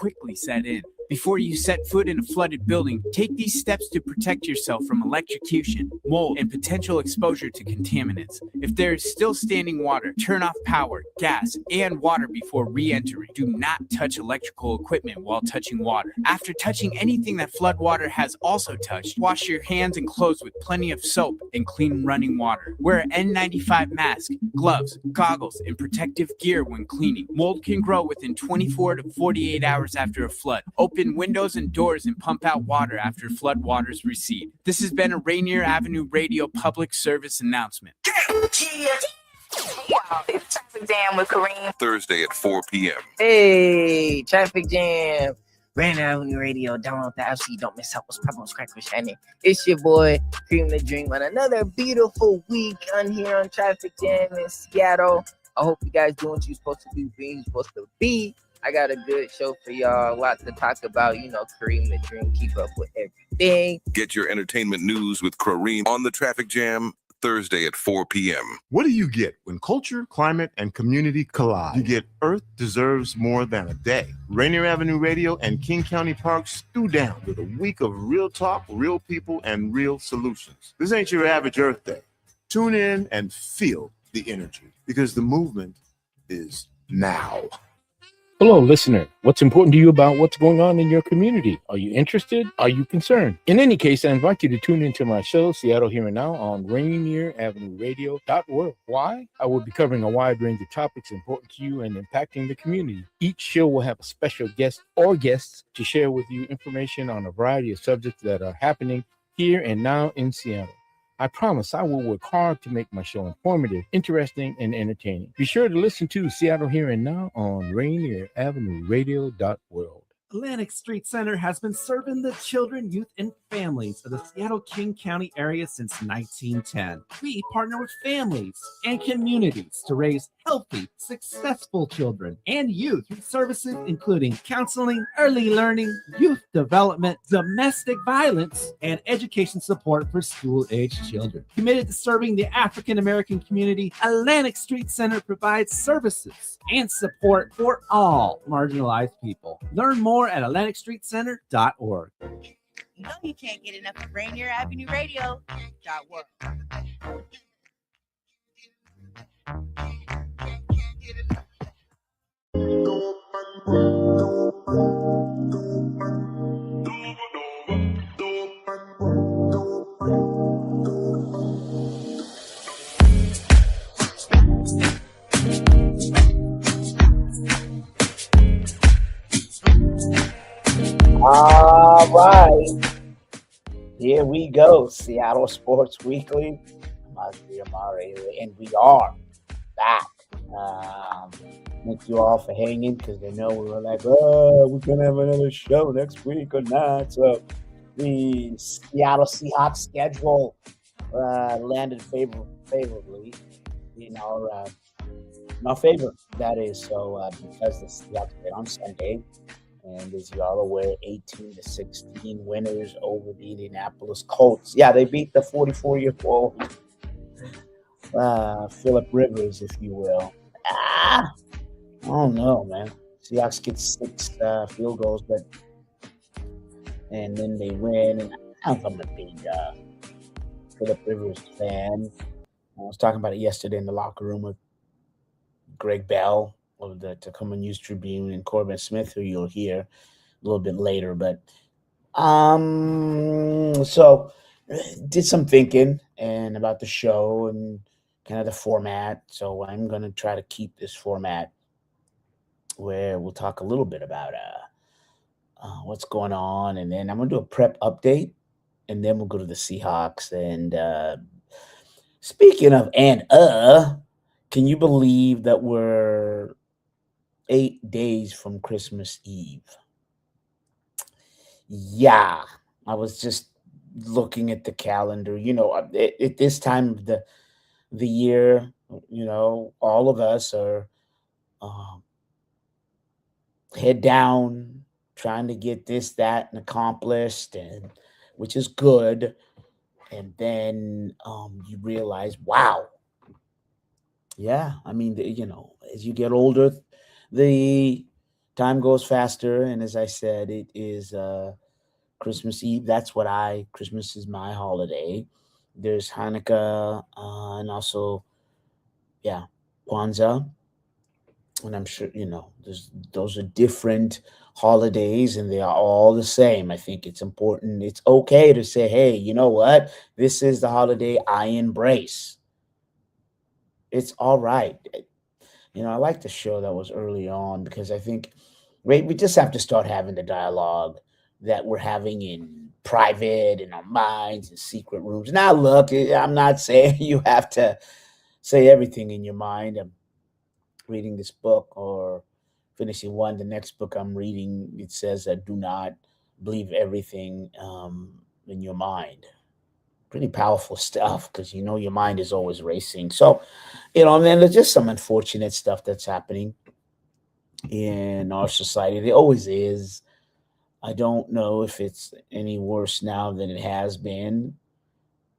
quickly set in. Before you set foot in a flooded building, take these steps to protect yourself from electrocution, mold, and potential exposure to contaminants. If there is still standing water, turn off power, gas, and water before re-entering. Do not touch electrical equipment while touching water. After touching anything that floodwater has also touched, wash your hands and clothes with plenty of soap and clean running water. Wear an N95 mask, gloves, goggles, and protective gear when cleaning. Mold can grow within 24 to 48 hours after a flood. Open windows and doors and pump out water after flood waters recede. This has been a Rainier Avenue Radio public service announcement. It's Traffic Jam with Kareem. Thursday at 4 p.m. Hey, Traffic Jam. Rainier Avenue Radio. Download the app so you don't miss out what's popping, what's cracking, what's shining. It's your boy, Cream the Dream, on another beautiful week on here on Traffic Jam in Seattle. I hope you guys doing what you're supposed to do, being you're supposed to be. I got a good show for y'all. A lot to talk about. You know, Kareem the Dream, keep up with everything. Get your entertainment news with Kareem on the Traffic Jam, Thursday at 4 p.m. What do you get when culture, climate, and community collide? You get Earth Deserves More Than a Day. Rainier Avenue Radio and King County Park stew down with a week of real talk, real people, and real solutions. This ain't your average Earth Day. Tune in and feel the energy, because the movement is now. Hello, listener. What's important to you about what's going on in your community? Are you interested? Are you concerned? In any case, I invite you to tune into my show, Seattle Here and Now, on RainierAvenueRadio.org. Why? I will be covering a wide range of topics important to you and impacting the community. Each show will have a special guest or guests to share with you information on a variety of subjects that are happening here and now in Seattle. I promise I will work hard to make my show informative, interesting, and entertaining. Be sure to listen to Seattle Here and Now on RainierAvenueRadio.world. Atlantic Street Center has been serving the children, youth, and families of the Seattle King County area since 1910. We partner with families and communities to raise healthy, successful children and youth through services including counseling, early learning, youth development, domestic violence, and education support for school-aged children. Committed to serving the African American community, Atlantic Street Center provides services and support for all marginalized people. Learn more at AtlanticStreetCenter.org. You know you can't get enough of Rainier Avenue Radio.org. All right. Here we go. Seattle Sports Weekly. And we are back. Thank you all for hanging, because they know we were like, oh, we're going to have another show next week or not. So the Seattle Seahawks schedule landed favorably in our favor. That is so because the Seahawks played on Sunday. And as you all aware, 18-16 winners over the Indianapolis Colts. Yeah, they beat the 44-year-old Phillip Rivers, if you will. I don't know, man. Seahawks get 6 field goals, and then they win. And I'm a big Phillip Rivers fan. I was talking about it yesterday in the locker room with Greg Bell of the Tacoma News Tribune and Corbin Smith, who you'll hear a little bit later. But so did some thinking and about the show and kind of the format. So I'm going to try to keep this format where we'll talk a little bit about what's going on, and then I'm going to do a prep update, and then we'll go to the Seahawks. And speaking of can you believe that we're 8 days from Christmas Eve? Yeah, I was just looking at the calendar. You know, at this time of the year, you know, all of us are head down, trying to get this, that, and accomplished, and which is good. And then you realize, wow. Yeah, I mean, you know, as you get older, the time goes faster, and as I said, it is Christmas Eve. Christmas is my holiday. There's Hanukkah, and also, yeah, Kwanzaa. And I'm sure, those are different holidays and they are all the same. I think it's important. It's okay to say, hey, you know what? This is the holiday I embrace. It's all right. I like the show that was early on because I think we just have to start having the dialogue that we're having in private, in our minds, in secret rooms. Now, look, I'm not saying you have to say everything in your mind. I'm reading this book or finishing one. The next book I'm reading, it says that do not believe everything in your mind. Pretty powerful stuff because your mind is always racing. So, and then there's just some unfortunate stuff that's happening in our society. There always is. I don't know if it's any worse now than it has been.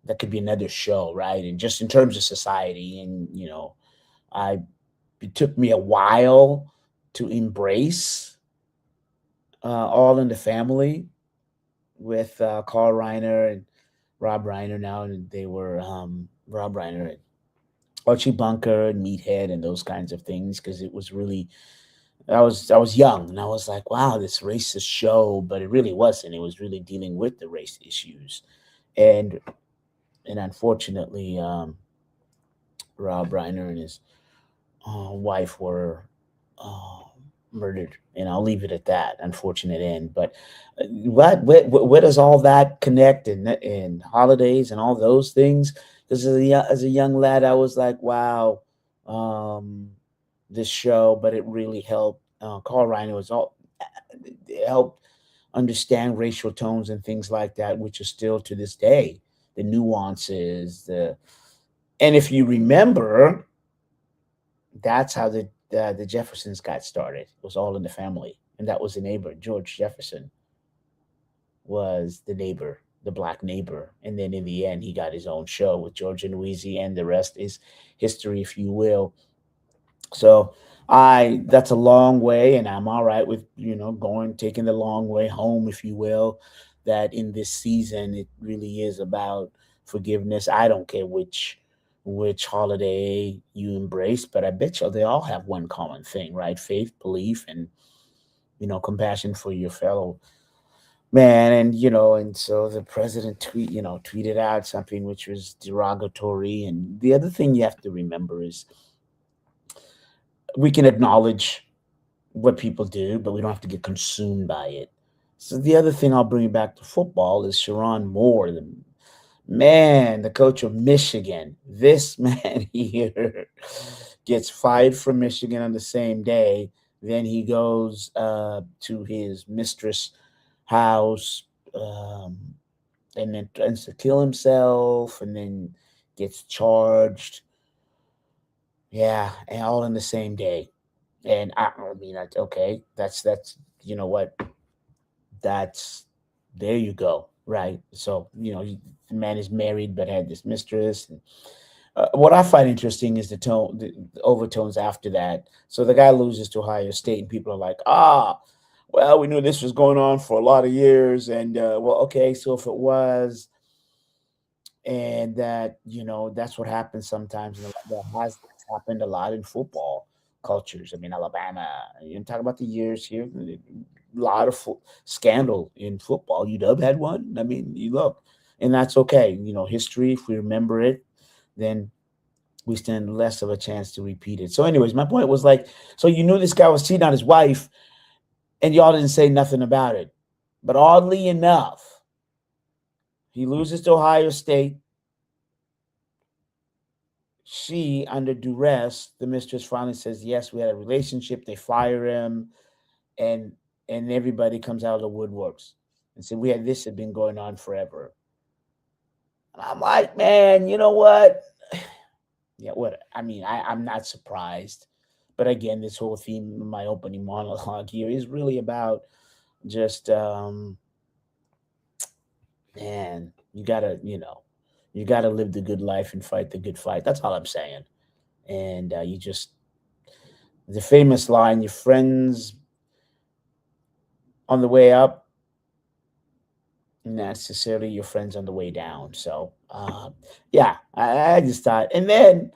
That could be another show, right? And just in terms of society, and I it took me a while to embrace All in the Family with Carl Reiner and Rob Reiner now, and they were Rob Reiner and Archie Bunker and Meathead and those kinds of things because it was really I was young and I was like, wow, this racist show, but it really wasn't. It was really dealing with the race issues, and unfortunately, Rob Reiner and his wife were uh, murdered, and I'll leave it at that. Unfortunate end. But where does all that connect in holidays and all those things? Because as a young lad, I was like, wow, um, this show, but it really helped. Carl Reiner was all it helped understand racial tones and things like that, which are still to this day the nuances. And if you remember, that's how the Jeffersons got started. It was all in the family, and that was the neighbor. George Jefferson was the neighbor, the black neighbor, and then in the end, he got his own show with George and Louise, and the rest is history, if you will. So that's a long way, and I'm all right with going taking the long way home, if you will. That in this season, it really is about forgiveness. I don't care which holiday you embrace, but I bet you they all have one common thing, right? Faith, belief, and compassion for your fellow man. And and so the president tweeted out something which was derogatory. And the other thing you have to remember is we can acknowledge what people do, but we don't have to get consumed by it. So the other thing I'll bring back to football is Sharon Moore, the coach of Michigan. This man here gets fired from Michigan on the same day. Then he goes to his mistress' house and then tries to kill himself and then gets charged. Yeah, and all in the same day. And I mean, okay, that's what, that's there you go, right? So the man is married but had this mistress. And, what I find interesting is the overtones after that. So the guy loses to Ohio State, and people are like, well, we knew this was going on for a lot of years, and well, okay, so if it was, and that that's what happens sometimes, and that has happened a lot in football cultures. I mean, Alabama. You talk about the years here, a lot of scandal in football. UW had one. I mean, you look, and that's okay. History. If we remember it, then we stand less of a chance to repeat it. So, anyways, my point was like, so you knew this guy was cheating on his wife, and y'all didn't say nothing about it. But oddly enough, he loses to Ohio State. She, under duress, the mistress finally says, yes, we had a relationship. They fire him, and everybody comes out of the woodworks and said, this had been going on forever. And I'm like, man, you know what? Yeah, what? I mean, I'm not surprised. But again, this whole theme of my opening monologue here is really about just, man, you gotta live the good life and fight the good fight. That's all I'm saying. And the famous line, your friends on the way up, not necessarily your friends on the way down. So, yeah, I just thought, and then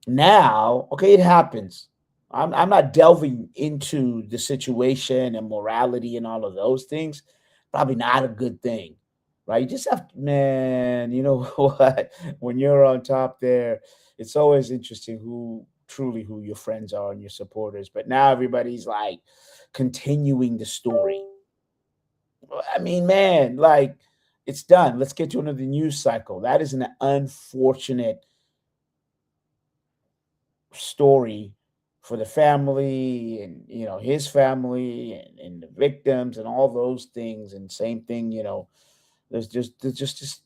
now, okay, it happens. I'm not delving into the situation and morality and all of those things. Probably not a good thing, right? You just have to, man, you know what? When you're on top there, it's always interesting who your friends are and your supporters. But now everybody's like continuing the story. I mean, man, like it's done. Let's get to another news cycle. That is an unfortunate story for the family and his family and the victims and all those things. And same thing, there's just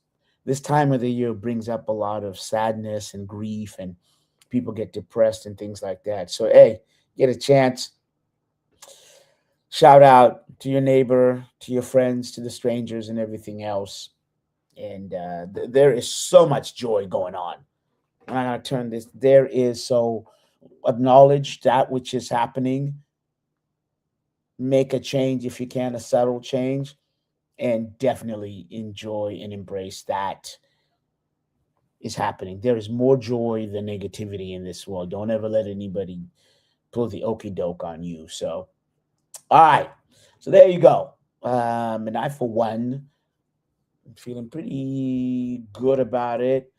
this time of the year brings up a lot of sadness and grief, and people get depressed and things like that. So hey, get a chance, shout out to your neighbor, to your friends, to the strangers, and everything else. And there is so much joy going on. I'm not going to turn this. There is, so acknowledge that which is happening. Make a change if you can, a subtle change, and definitely enjoy and embrace that is happening. There is more joy than negativity in this world. Don't ever let anybody pull the okey doke on you. So, all right. So there you go. And I, for one, I'm feeling pretty good about it.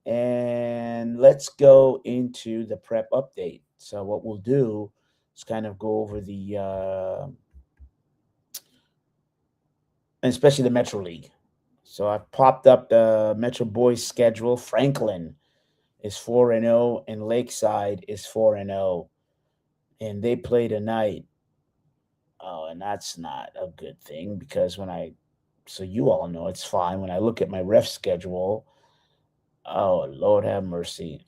And let's go into the prep update. So what we'll do is kind of go over and especially the Metro League. So I popped up the Metro Boys schedule. Franklin is 4-0 and Lakeside is 4-0. And they play tonight. Oh, and that's not a good thing because so you all know it's fine. When I look at my ref schedule, oh, Lord have mercy.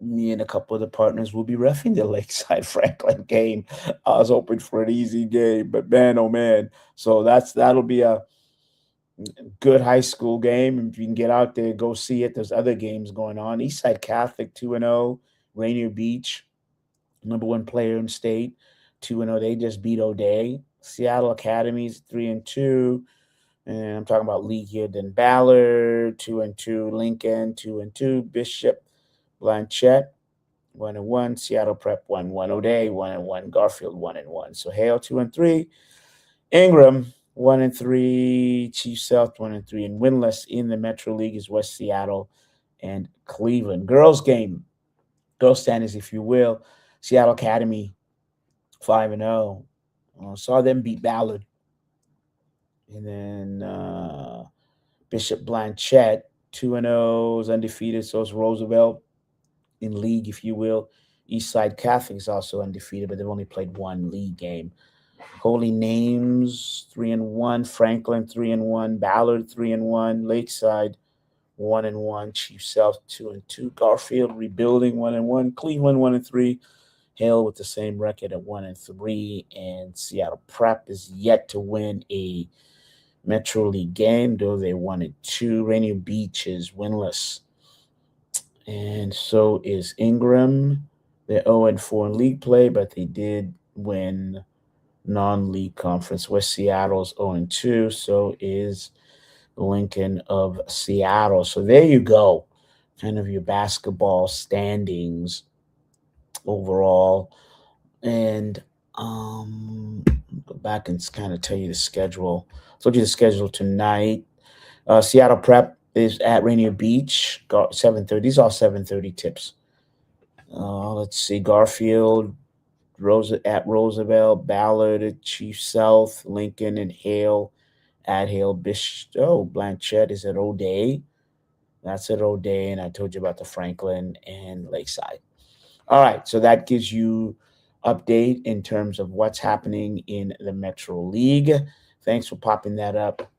Me and a couple of the partners will be reffing the Lakeside Franklin game. I was hoping for an easy game, but man, oh man. So that'll be a good high school game. If you can get out there, go see it. There's other games going on. Eastside Catholic 2-0, Rainier Beach, number one player in state, 2-0. They just beat O'Day. Seattle Academy's 3-2. And I'm talking about league here. Then Ballard, 2-2. Lincoln, 2-2. Bishop, Blanchette, 1-1. Seattle Prep, 1-1. O'Day, 1-1. Garfield, 1-1. So Hale, 2-3. Ingram, 1-3. Chief South, 1-3. And winless in the Metro League is West Seattle and Cleveland. Girls game, girls standings, if you will. Seattle Academy, 5-0. Saw them beat Ballard. And then Bishop Blanchette, 2-0, is undefeated. So is Roosevelt in league, if you will. Eastside Catholic is also undefeated, but they've only played one league game. Holy Names, 3-1. Franklin, 3-1. Ballard, 3-1. Lakeside, 1-1. Chief South, 2-2. Garfield rebuilding, 1-1. Cleveland, 1-3. Hale with the same record at 1-3. And Seattle Prep is yet to win a Metro League game, though they won 2. Rainier Beach is winless. And so is Ingram. They're 0-4 in league play, but they did win non-league conference. West Seattle's 0-2. So is Lincoln of Seattle. So there you go. Kind of your basketball standings overall. And go back and kind of tell you the schedule. I told you the schedule tonight. Seattle Prep is at Rainier Beach, 7:30. These are all 7:30 tips. Let's see. Garfield, at Roosevelt, Ballard at Chief South, Lincoln and Hale at Hale. Blanchette is at O'Day. That's at O'Day. And I told you about the Franklin and Lakeside. All right. So that gives you update in terms of what's happening in the Metro League. Thanks for popping that up,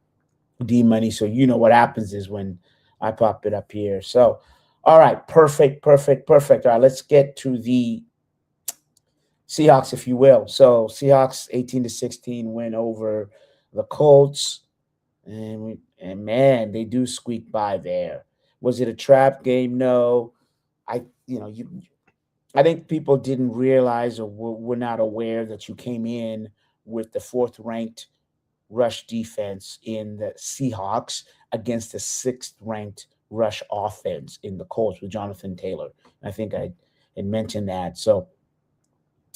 D-Money. So you know what happens is when I pop it up here. So, all right, perfect. All right, let's get to the Seahawks, if you will. So Seahawks 18-16 win over the Colts. And man, they do squeak by there. Was it a trap game? No. I think people didn't realize or were not aware that you came in with the 4th-ranked rush defense in the Seahawks against the 6th-ranked rush offense in the Colts with Jonathan Taylor. I think I had mentioned that. So,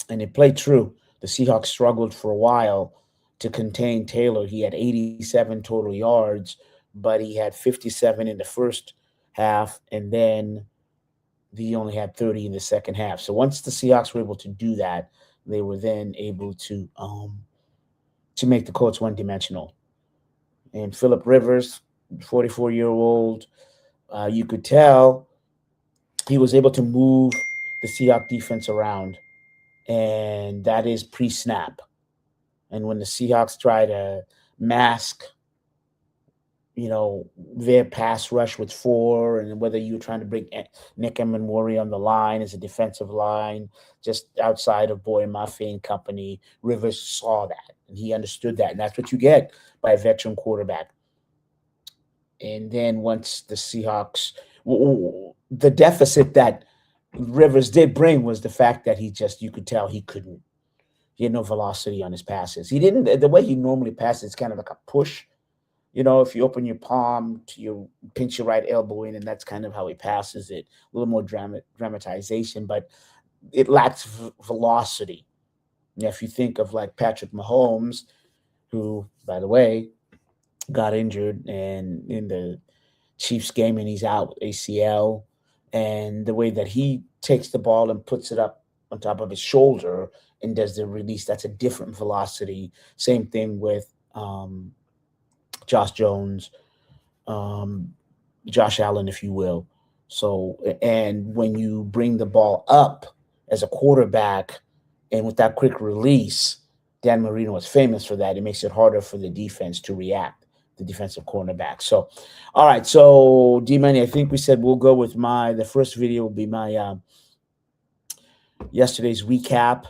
and it played true. The Seahawks struggled for a while to contain Taylor. He had 87 total yards, but he had 57 in the first half, and then he only had 30 in the second half. So once the Seahawks were able to do that, they were then able to make the Colts one-dimensional. And Phillip Rivers, 44-year-old, you could tell he was able to move the Seahawks defense around, and that is pre-snap. And when the Seahawks try to mask, their pass rush with 4, and whether you're trying to bring Nick Emmanwori on the line as a defensive line, just outside of Boy Mafe and company, Rivers saw that, and he understood that. And that's what you get by a veteran quarterback. And then once the Seahawks, the deficit that Rivers did bring was the fact that you could tell he had no velocity on his passes. He didn't, the way he normally passes, it's kind of like a push. If you open your palm to pinch your right elbow in, and that's kind of how he passes it. A little more dramatization, but it lacks velocity. If you think of like Patrick Mahomes, who, by the way, got injured and in the Chiefs game, and he's out with ACL, and the way that he takes the ball and puts it up on top of his shoulder and does the release, that's a different velocity. Same thing with Josh Jones, Josh Allen, if you will. So, and when you bring the ball up as a quarterback and with that quick release, Dan Marino is famous for that. It makes it harder for the defense to react, the defensive cornerback. So, all right. So, D-Money, I think we said we'll go with the first video will be my yesterday's recap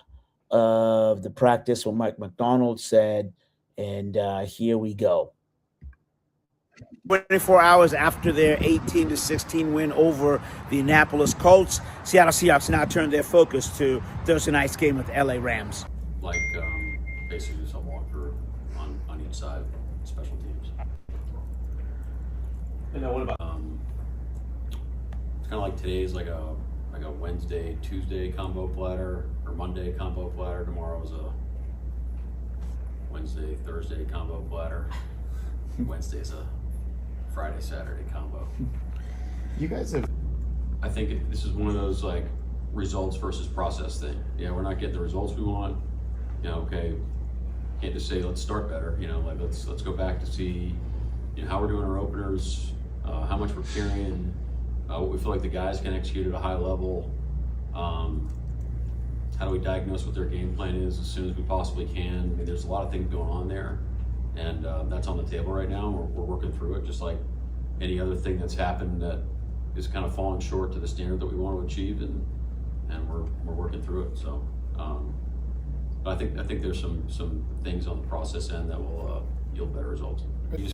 of the practice, what Mike McDonald said. And here we go. 24 hours after their 18-16 win over the Indianapolis Colts, Seattle Seahawks now turn their focus to Thursday night's game with the LA Rams. Basically just a walkthrough on each side, special teams. And then what about? It's kind of like today's like a Wednesday, Tuesday combo platter, or Monday combo platter. Tomorrow is a Wednesday, Thursday combo platter. Wednesday's a Friday, Saturday combo. You guys have. I think this is one of those like results versus process thing. Yeah, we're not getting the results we want. Okay, can't just say let's start better. Let's go back to see, how we're doing our openers, how much we're carrying, what we feel like the guys can execute at a high level. How do we diagnose what their game plan is as soon as we possibly can? I mean, there's a lot of things going on there. And that's on the table right now. We're working through it, just like any other thing that's happened that is kind of falling short to the standard that we want to achieve, and we're working through it. So, but I think there's some things on the process end that will yield better results. The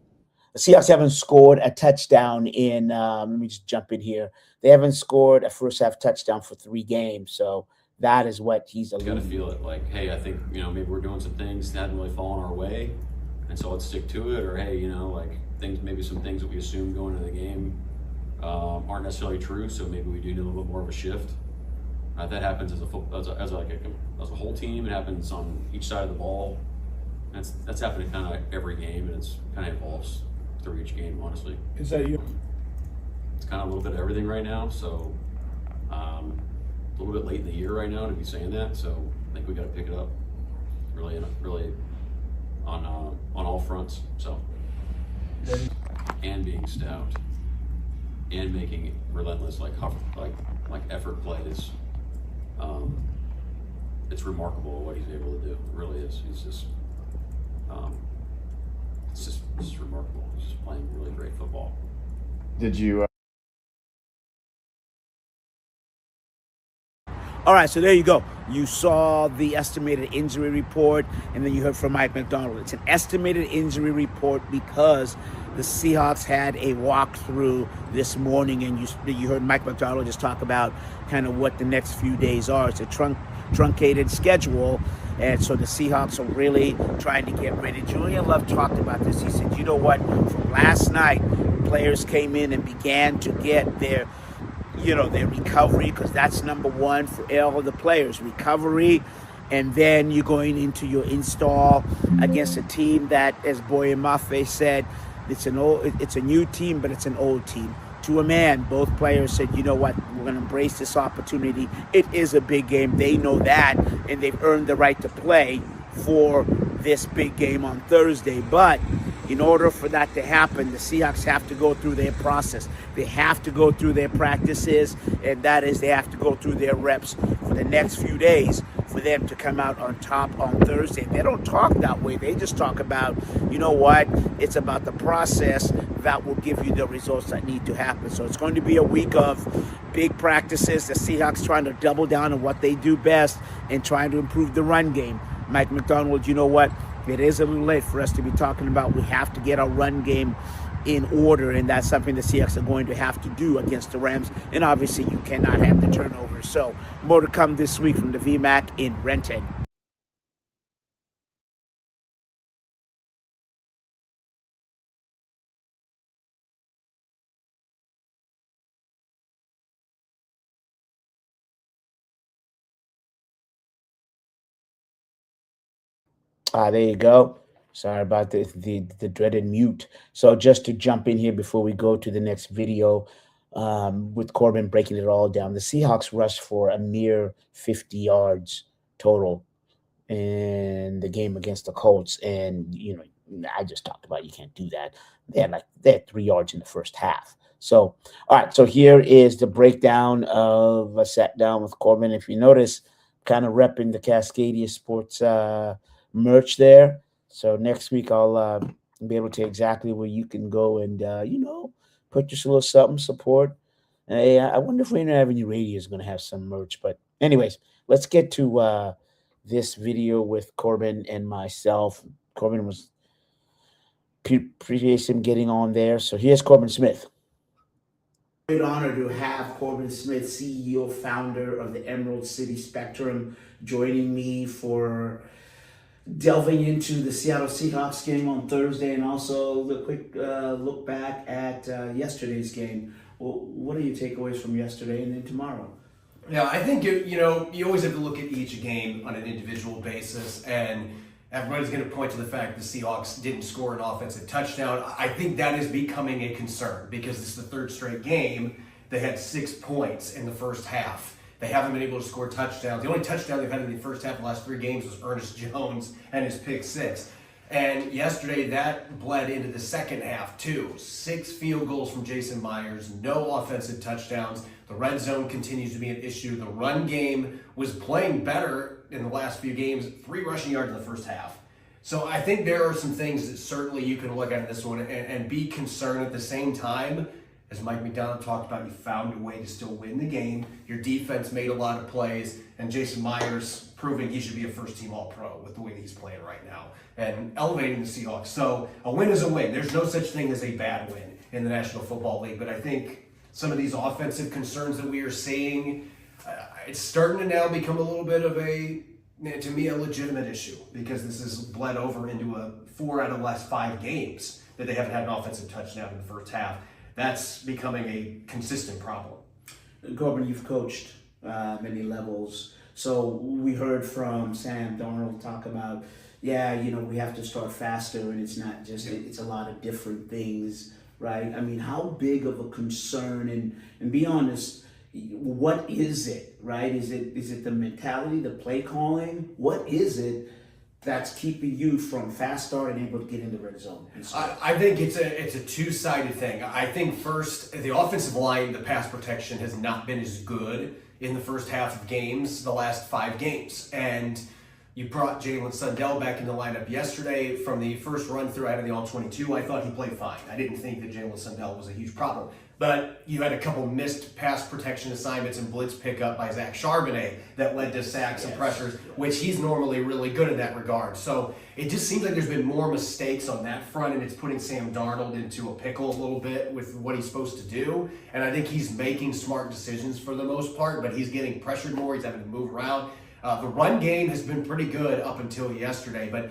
Seahawks haven't scored a touchdown in. Let me just jump in here. They haven't scored a first half touchdown for 3 games. So that is what he's alluding. You got to feel it. Like, hey, I think maybe we're doing some things that hadn't really fallen our way. And so let's stick to it, or hey, maybe some things that we assume going into the game aren't necessarily true. So maybe we do need a little bit more of a shift. That happens as a whole team. It happens on each side of the ball. That's happening kind of every game, and it's kind of evolves through each game. Honestly, Is that you? it's kind of a little bit of everything right now. So a little bit late in the year right now to be saying that. So I think we got to pick it up. Really on all fronts. So, and being stout, and making relentless like effort plays. It's remarkable what he's able to do. It really is. He's just, it's just remarkable. He's just playing really great football. Did you? All right, so there you go. You saw the estimated injury report, and then you heard from Mike McDonald. It's an estimated injury report because the Seahawks had a walkthrough this morning, and you heard Mike McDonald just talk about kind of what the next few days are. It's a truncated schedule, And so the Seahawks are really trying to get ready. Julian Love talked about this. He said, you know what, from last night, players came in and began to get their recovery, because that's number one for all of the players, recovery. And then you're going into your install against a team that, as Boye Mafe said, it's a new team, but it's an old team. To a man, both players said, you know what, we're going to embrace this opportunity. It is a big game. They know that, and they've earned the right to play for this big game on Thursday. But in order for that to happen, the Seahawks have to go through their process. They have to go through their practices, and that is they have to go through their reps for the next few days for them to come out on top on Thursday. They don't talk that way. They just talk about, you know what, it's about the process that will give you the results that need to happen. So it's going to be a week of big practices. The Seahawks trying to double down on what they do best and trying to improve the run game. Mike McDonald, you know what? It is a little late for us to be talking about we have to get our run game in order, and that's something the Seahawks are going to have to do against the Rams. And obviously, you cannot have the turnovers. So more to come this week from the VMAC in Renton. There you go. Sorry about the dreaded mute. So just to jump in here before we go to the next video, with Corbin breaking it all down, the Seahawks rushed for a mere 50 yards total in the game against the Colts, and I just talked about you can't do that. They had 3 yards in the first half. So all right, so here is the breakdown of a sat down with Corbin. If you notice, kind of repping the Cascadia Sports merch there. So next week I'll be able to tell exactly where you can go and purchase a little something, support. Hey, I wonder if Rainer Avenue Radio is going to have some merch. But anyways, let's get to this video with Corbin and myself. Corbin was appreciates him getting on there. So here's Corbin Smith. Great honor to have Corbin Smith, CEO, founder of the Emerald City Spectrum, joining me for delving into the Seattle Seahawks game on Thursday, and also the quick look back at yesterday's game. Well, what are your takeaways from yesterday and then tomorrow? Yeah, I think you always have to look at each game on an individual basis, and everybody's going to point to the fact the Seahawks didn't score an offensive touchdown. I think that is becoming a concern because this is the third straight game. They had 6 points in the first half. They haven't been able to score touchdowns. The only touchdown they've had in the first half of the last 3 games was Ernest Jones and his pick 6. And yesterday that bled into the second half too. 6 field goals from Jason Myers, no offensive touchdowns. The red zone continues to be an issue. The run game was playing better in the last few games. 3 rushing yards in the first half. So I think there are some things that certainly you can look at in this one and be concerned at the same time. As Mike McDonald talked about, you found a way to still win the game. Your defense made a lot of plays, and Jason Myers proving he should be a first-team All-Pro with the way that he's playing right now and elevating the Seahawks. So a win is a win. There's no such thing as a bad win in the National Football League, but I think some of these offensive concerns that we are seeing, it's starting to now become a little bit of to me, a legitimate issue because this has bled over into 4 out of the last 5 games that they haven't had an offensive touchdown in the first half. That's becoming a consistent problem. Corbin, you've coached many levels. So we heard from Sam Darnold talk about, we have to start faster, and it's not just, it's a lot of different things, right? I mean, how big of a concern, and be honest, what is it, right? Is it the mentality, the play calling? What is it that's keeping you from fast start and able to get in the red zone? I think it's a two-sided thing. I think first, the offensive line, the pass protection has not been as good in the first half of games, the last 5 games. And you brought Jalen Sundell back in the lineup yesterday. From the first run through out of the All-22, I thought he played fine. I didn't think that Jalen Sundell was a huge problem. But you had a couple missed pass protection assignments and blitz pickup by Zach Charbonnet that led to sacks and pressures, which he's normally really good in that regard. So it just seems like there's been more mistakes on that front, and it's putting Sam Darnold into a pickle a little bit with what he's supposed to do. And I think he's making smart decisions for the most part, but he's getting pressured more. He's having to move around. The run game has been pretty good up until yesterday, but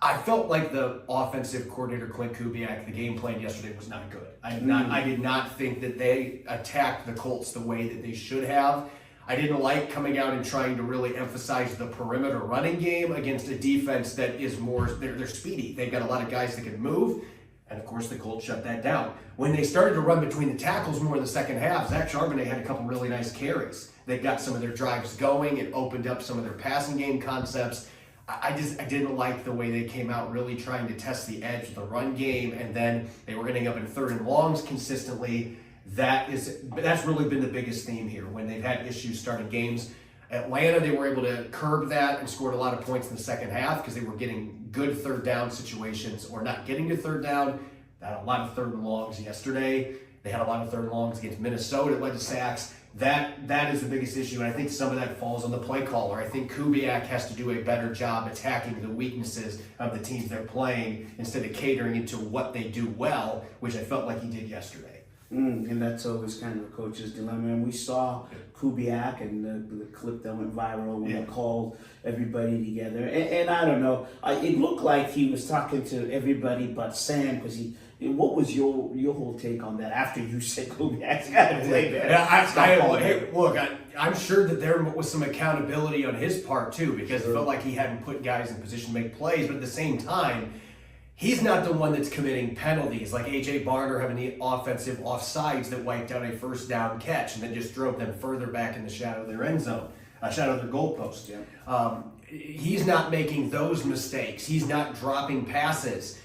I felt like the offensive coordinator, Clint Kubiak, the game plan yesterday was not good. I did not think that they attacked the Colts the way that they should have. I didn't like coming out and trying to really emphasize the perimeter running game against a defense that is more, they're speedy. They've got a lot of guys that can move. And of course, the Colts shut that down. When they started to run between the tackles more in the second half, Zach Charbonnet had a couple really nice carries. They got some of their drives going. It opened up some of their passing game concepts. I didn't like the way they came out really trying to test the edge of the run game, and then they were ending up in 3rd and longs consistently. That's really been the biggest theme here when they've had issues starting games. Atlanta, they were able to curb that and scored a lot of points in the second half because they were getting good 3rd down situations or not getting to 3rd down. They had a lot of 3rd and longs yesterday. They had a lot of 3rd and longs against Minnesota. It led to sacks. That is the biggest issue, and I think some of that falls on the play caller. I think Kubiak has to do a better job attacking the weaknesses of the teams they're playing instead of catering into what they do well, which I felt like he did yesterday. And that's always kind of a coach's dilemma. And we saw Kubiak and the clip that went viral when they called everybody together. And I don't know, it looked like he was talking to everybody but Sam because what was your whole take on that after you said Kubiak's got to play better? Look, I'm sure that there was some accountability on his part too because it felt like he hadn't put guys in position to make plays, but at the same time, he's not the one that's committing penalties like A.J. Barner having the offensive offsides that wiped out a 1st down catch and then just drove them further back in the shadow of their end zone, shadow of their goalpost. He's not making those mistakes. He's not dropping passes.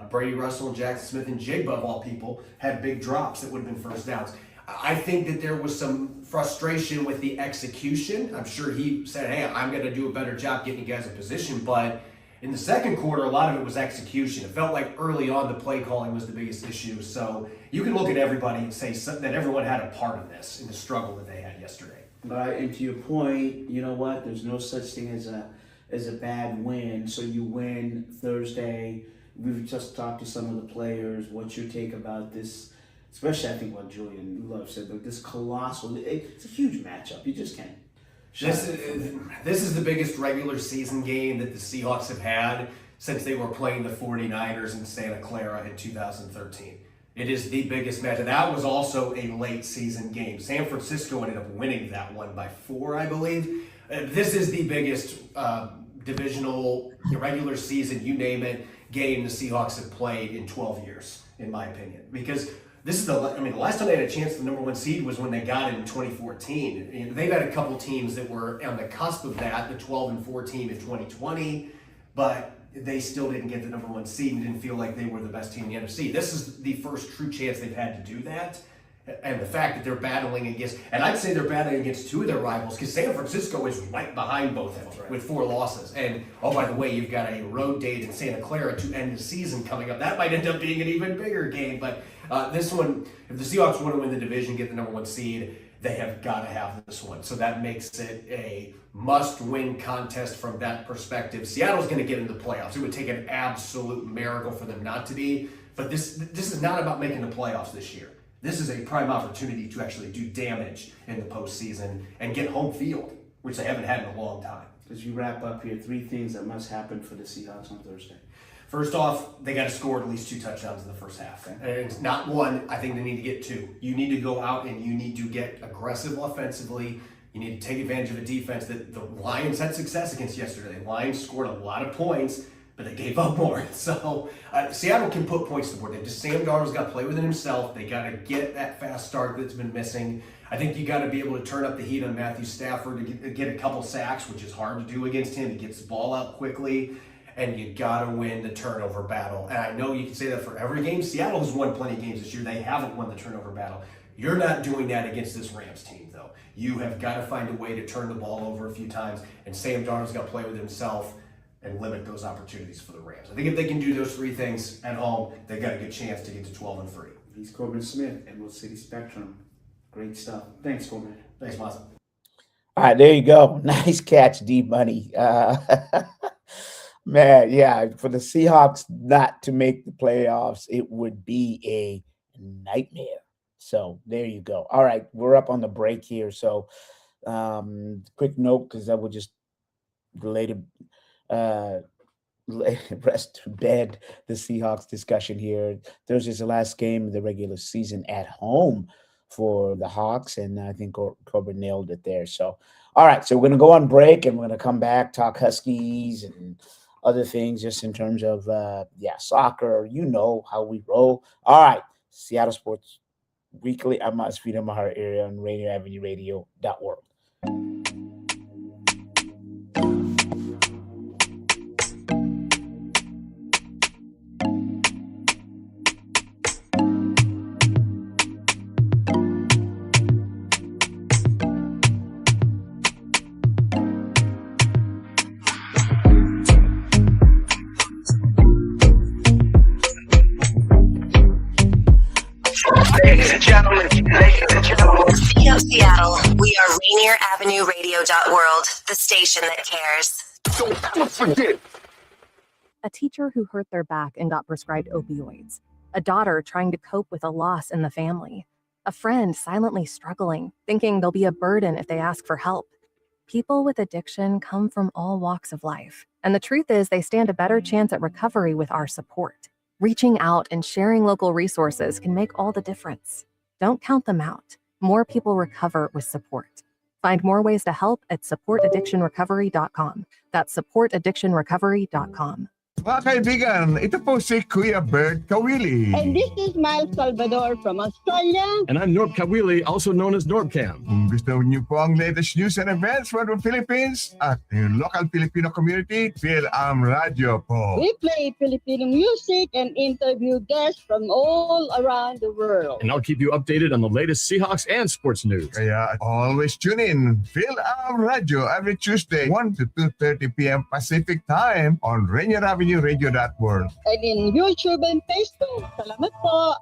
Brady Russell and Jackson Smith and Jigba, of all people, had big drops that would have been 1st downs. I think that there was some frustration with the execution. I'm sure he said, hey, I'm going to do a better job getting you guys in position, but in the second quarter, a lot of it was execution. It felt like early on the play calling was the biggest issue. So you can look at everybody and say that everyone had a part in this, in the struggle that they had yesterday. And to your point, you know what? There's no such thing as a bad win. So you win Thursday. We've just talked to some of the players. What's your take about this? Especially, I think what Julian Love said, but this colossal, it's a huge matchup. You just can't. This is the biggest regular season game that the Seahawks have had since they were playing the 49ers in Santa Clara in 2013. It is the biggest match. And that was also a late season game. San Francisco ended up winning that one by 4, I believe. This is the biggest divisional, regular season, you name it, game the Seahawks have played in 12 years, in my opinion. Because this is the last time they had a chance for the number 1 seed was when they got it in 2014. And they've had a couple teams that were on the cusp of that, the 12-4 team in 2020, but they still didn't get the number 1 seed and didn't feel like they were the best team in the NFC. This is the first true chance they've had to do that. And the fact that they're battling against, and I'd say they're battling against 2 of their rivals because San Francisco is right behind both of them with 4 losses. And oh, by the way, you've got a road date in Santa Clara to end the season coming up. That might end up being an even bigger game. But this one, if the Seahawks want to win the division, get the number 1 seed, they have got to have this one. So that makes it a must-win contest from that perspective. Seattle's going to get into the playoffs. It would take an absolute miracle for them not to be. But this is not about making the playoffs this year. This is a prime opportunity to actually do damage in the postseason and get home field, which they haven't had in a long time. As you wrap up here, 3 things that must happen for the Seahawks on Thursday. First off, they got to score at least 2 touchdowns in the first half. And it's not 1. I think they need to get 2. You need to go out and you need to get aggressive offensively. You need to take advantage of a defense that the Lions had success against yesterday. The Lions scored a lot of points, but they gave up more. So Seattle can put points to the board. Sam Darnold's got to play within himself. They got to get that fast start that's been missing. I think you got to be able to turn up the heat on Matthew Stafford to get a couple sacks, which is hard to do against him. He gets the ball out quickly, and you got to win the turnover battle. And I know you can say that for every game. Seattle has won plenty of games this year. They haven't won the turnover battle. You're not doing that against this Rams team, though. You have got to find a way to turn the ball over a few times, and Sam Darnold's got to play with himself and limit those opportunities for the Rams. I think if they can do those 3 things at home, they've got a good chance to get to 12-3. He's Corbin Smith, Emerald City Spectrum. Great stuff. Thanks, Corbin. Thanks, Maz. All right, there you go. Nice catch, D-Money. Man, yeah, for the Seahawks not to make the playoffs, it would be a nightmare. So there you go. All right, we're up on the break here. So quick note, because I will just related rest to bed the Seahawks discussion here. Thursday's the last game of the regular season at home for the Hawks, and I think Corbin nailed it there. So, all right, so we're going to go on break, and we're going to come back, talk Huskies and other things just in terms of, soccer. You know how we roll. All right, Seattle Sports Weekly. I'm at Freedom Mahara area on RainierAvenueRadio.org. Ladies and gentlemen, Seattle, we are RainierAvenueRadio.world, the station that cares. Don't forget. A teacher who hurt their back and got prescribed opioids. A daughter trying to cope with a loss in the family. A friend silently struggling, thinking they'll be a burden if they ask for help. People with addiction come from all walks of life, and the truth is they stand a better chance at recovery with our support. Reaching out and sharing local resources can make all the difference. Don't count them out. More people recover with support. Find more ways to help at supportaddictionrecovery.com. That's supportaddictionrecovery.com. Mga kaibigan, ito po si Kuya Bert Kawili. And this is Miles Salvador from Australia. And I'm Norb Kawili, also known as Norbcam. Kung gusto niyo po ang latest news and events from the Philippines at yung local Filipino community, Phil-Am Radio po. We play Filipino music and interview guests from all around the world. And I'll keep you updated on the latest Seahawks and sports news. Kaya always tune in, Phil-Am Radio every Tuesday, 1 to 2:30 p.m. Pacific Time on RainierAvenueRadio.world. And in YouTube and Facebook. Salamat po.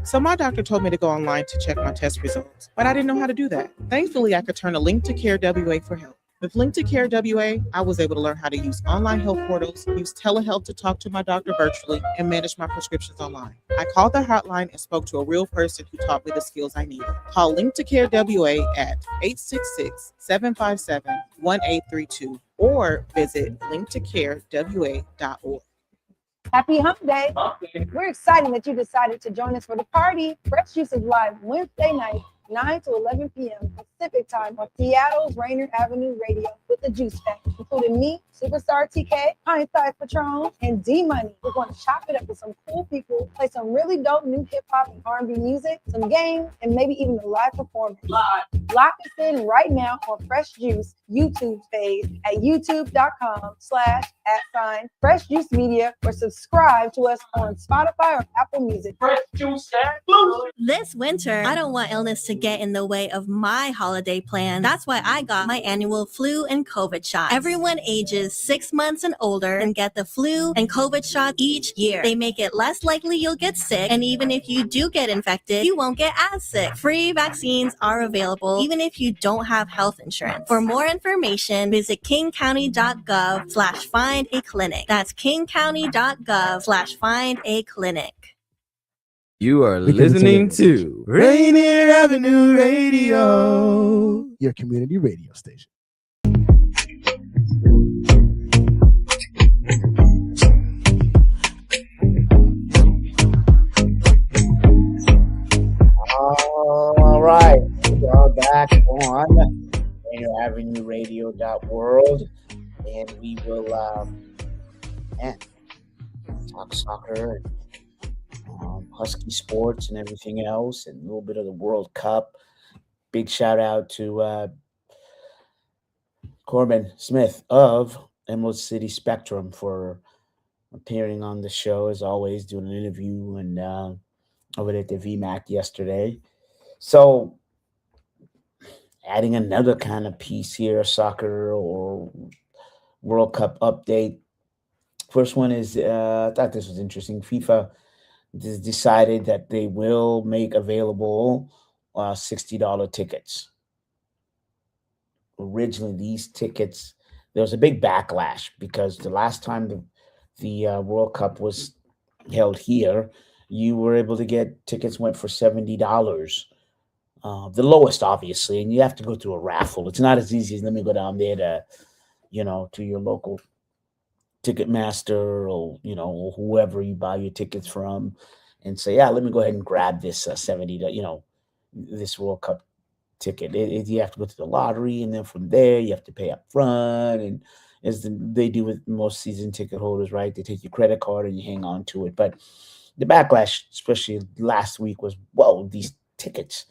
So my doctor told me to go online to check my test results, but I didn't know how to do that. Thankfully, I could turn to Link to Care WA for help. With Link to Care WA, I was able to learn how to use online health portals, use telehealth to talk to my doctor virtually, and manage my prescriptions online. I called the hotline and spoke to a real person who taught me the skills I needed. Call Link to Care WA at 866-757-1832 or visit linktocarewa.org. Happy Hump Day. We're excited that you decided to join us for the party. Fresh Juice is live Wednesday night, 9 to 11 p.m. Pacific time on Seattle's Rainier Avenue Radio with the Juice Pack, including me, Superstar TK, Hindsight Patron, and D-Money. We're going to chop it up with some cool people, play some really dope new hip-hop and R&B music, some games, and maybe even a live performance. Lock us in right now on Fresh Juice YouTube page at youtube.com/@Fresh Juice Media or subscribe to us on Spotify or Apple Music. Fresh Juice. This winter, I don't want illness to get in the way of my holiday plan. That's why I got my annual flu and COVID shot. Everyone ages 6 months and older and get the flu and COVID shot each year. They make it less likely you'll get sick, and even if you do get infected, you won't get as sick. Free vaccines are available even if you don't have health insurance. For more information, visit kingcounty.gov/find-a-clinic. That's kingcounty.gov/find-a-clinic. You are listening to Rainier Avenue Radio, your community radio station. All right, we are back on RainierAvenueRadio.world, and we will talk soccer, Husky sports, and everything else, and a little bit of the World Cup. Big shout out to Corbin Smith of Emerald City Spectrum for appearing on the show, as always, doing an interview and over at the VMAC yesterday. So adding another kind of piece here, soccer or World Cup update. First one is, I thought this was interesting. FIFA decided that they will make available $60 tickets. Originally, these tickets, there was a big backlash because the last time the World Cup was held here, you were able to get tickets went for $70. The lowest, obviously, and you have to go through a raffle. It's not as easy as let me go down there to, to your local Ticketmaster or, or whoever you buy your tickets from and say, yeah, let me go ahead and grab this 70, this World Cup ticket. You have to go to the lottery, and then from there you have to pay up front. And they do with most season ticket holders, right? They take your credit card and you hang on to it. But the backlash, especially last week, was, whoa, these tickets.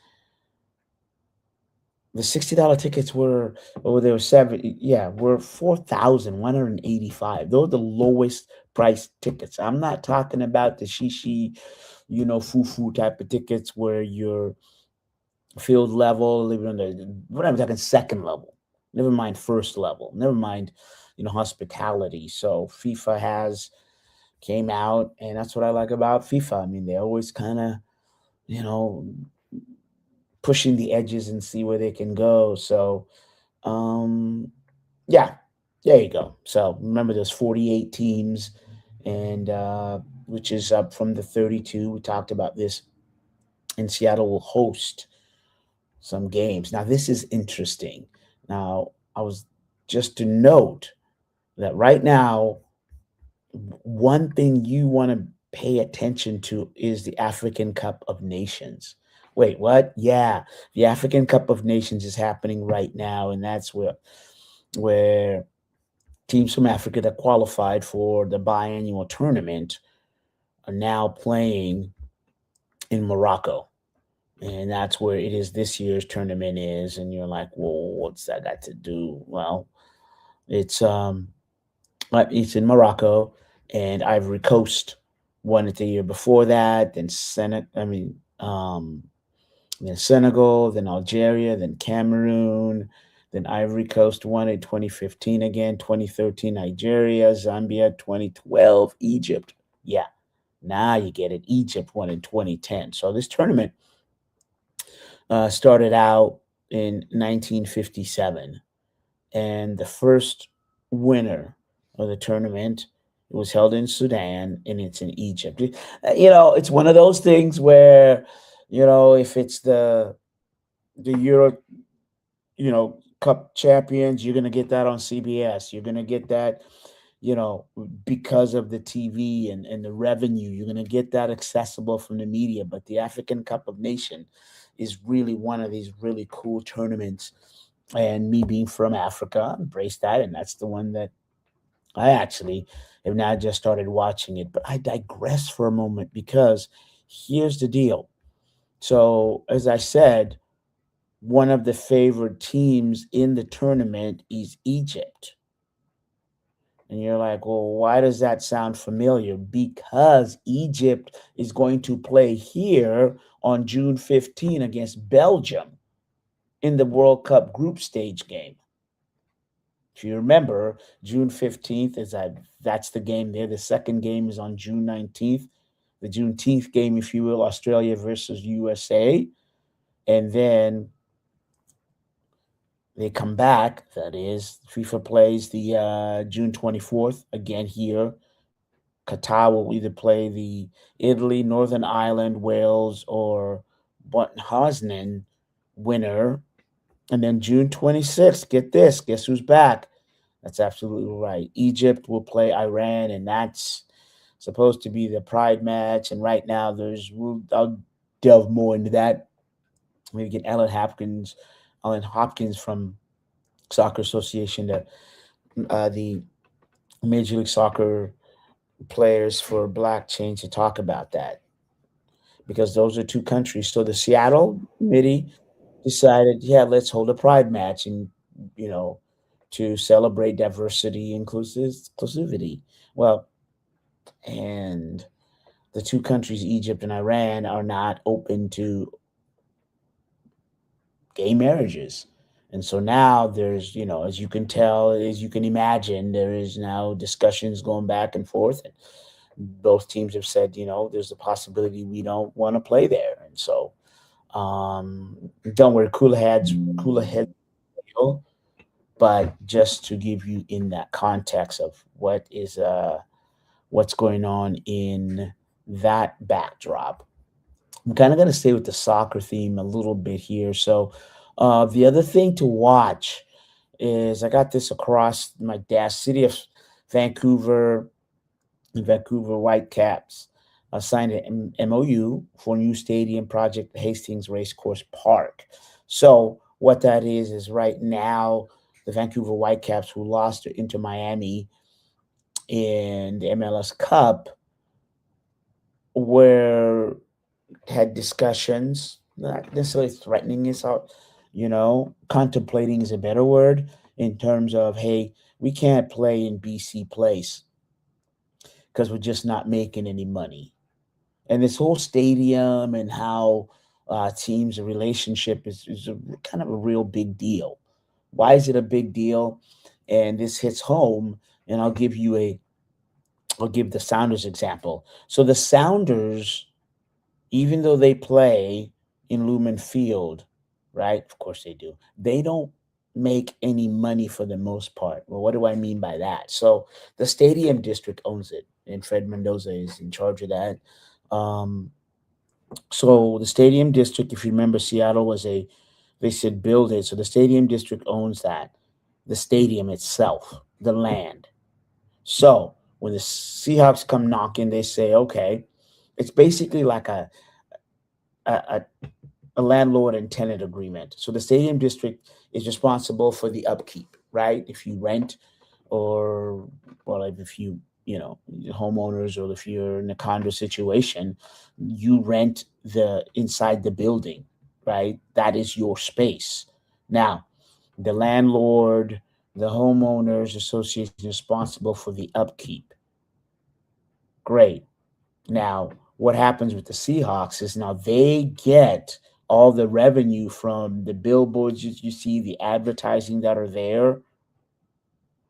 The $60 tickets were, were $4,185. Those are the lowest price tickets. I'm not talking about the shishi, foo-foo type of tickets where you're field level, what I'm talking second level. Never mind first level. Never mind, hospitality. So FIFA came out, and that's what I like about FIFA. I mean, they always kind of, pushing the edges and see where they can go. So, yeah, there you go. So remember, there's 48 teams, and which is up from the 32. We talked about this. And Seattle will host some games. Now, this is interesting. Now, I was just to note that right now, one thing you want to pay attention to is the African Cup of Nations. Wait, what? Yeah, the African Cup of Nations is happening right now, and that's where teams from Africa that qualified for the biannual tournament are now playing in Morocco. And that's where it is this year's tournament is. And you're like, well, what's that got to do? Well, it's in Morocco, and Ivory Coast won it the year before that. Then then Senegal, then Algeria, then Cameroon, then Ivory Coast won it 2015 again, 2013 Nigeria, Zambia, 2012 Egypt. Yeah, now you get it. Egypt won in 2010. So this tournament started out in 1957, and the first winner of the tournament was held in Sudan, and it's in Egypt. It's one of those things where, if it's the Euro, Cup champions, you're going to get that on CBS. You're going to get that, because of the TV and the revenue, you're going to get that accessible from the media. But the African Cup of Nations is really one of these really cool tournaments. And me being from Africa, I embrace that. And that's the one that I actually have now just started watching it. But I digress for a moment, because here's the deal. So, as I said, one of the favored teams in the tournament is Egypt. And you're like, well, why does that sound familiar? Because Egypt is going to play here on June 15 against Belgium in the World Cup group stage game. If you remember, June 15th that's the game there. The second game is on June 19th. The Juneteenth game, if you will, Australia versus USA. And then they come back. That is, FIFA plays the June 24th again here. Qatar will either play the Italy, Northern Ireland, Wales, or Bosnia winner. And then June 26th, get this, guess who's back? That's absolutely right. Egypt will play Iran, and that's supposed to be the pride match. And right now, I'll delve more into that. Maybe get Alan Hopkins from Soccer Association, the Major League Soccer players for Black Chain, to talk about that, because those are two countries. So the Seattle committee decided, let's hold a pride match, and to celebrate diversity, inclusivity. Well, and the two countries, Egypt and Iran, are not open to gay marriages. And so now there's, as you can tell, as you can imagine, there is now discussions going back and forth. And both teams have said, there's a possibility we don't want to play there. And so, don't worry, cooler heads, but just to give you in that context of what's going on in that backdrop. I'm kind of going to stay with the soccer theme a little bit here. So the other thing to watch is I got this across my desk. City of Vancouver, Vancouver Whitecaps signed an MOU for a new stadium project at Hastings Racecourse Park. So what that is right now the Vancouver Whitecaps, who lost to Inter Miami in the MLS Cup, were had discussions, not necessarily threatening us out, contemplating is a better word, in terms of, hey, we can't play in BC Place because we're just not making any money. And this whole stadium and how teams' relationship is kind of a real big deal. Why is it a big deal? And this hits home, and I'll give the Sounders example. So the Sounders, even though they play in Lumen Field, right? Of course they do. They don't make any money for the most part. Well, what do I mean by that? So the stadium district owns it, and Fred Mendoza is in charge of that. So the stadium district, if you remember, Seattle they said build it. So the stadium district owns that, the stadium itself, the land. So when the Seahawks come knocking, they say, okay, it's basically like a, a landlord and tenant agreement. So the stadium district is responsible for the upkeep, right? If you rent, or if homeowners, or if you're in a condo situation, you rent the inside the building, right? That is your space. Now, the landlord, the homeowners association is responsible for the upkeep. Great. Now, what happens with the Seahawks is now they get all the revenue from the billboards you see, the advertising that are there,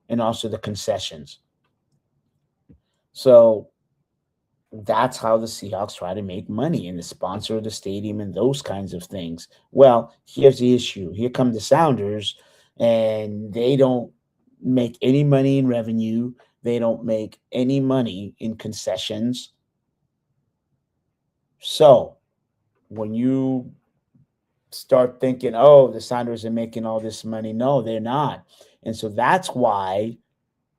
and also the concessions. So that's how the Seahawks try to make money, and the sponsor of the stadium and those kinds of things. Well, here's the issue. Here come the Sounders, and they don't make any money in revenue. They don't make any money in concessions. So when you start thinking, oh, the Sounders are making all this money, no, they're not. And so that's why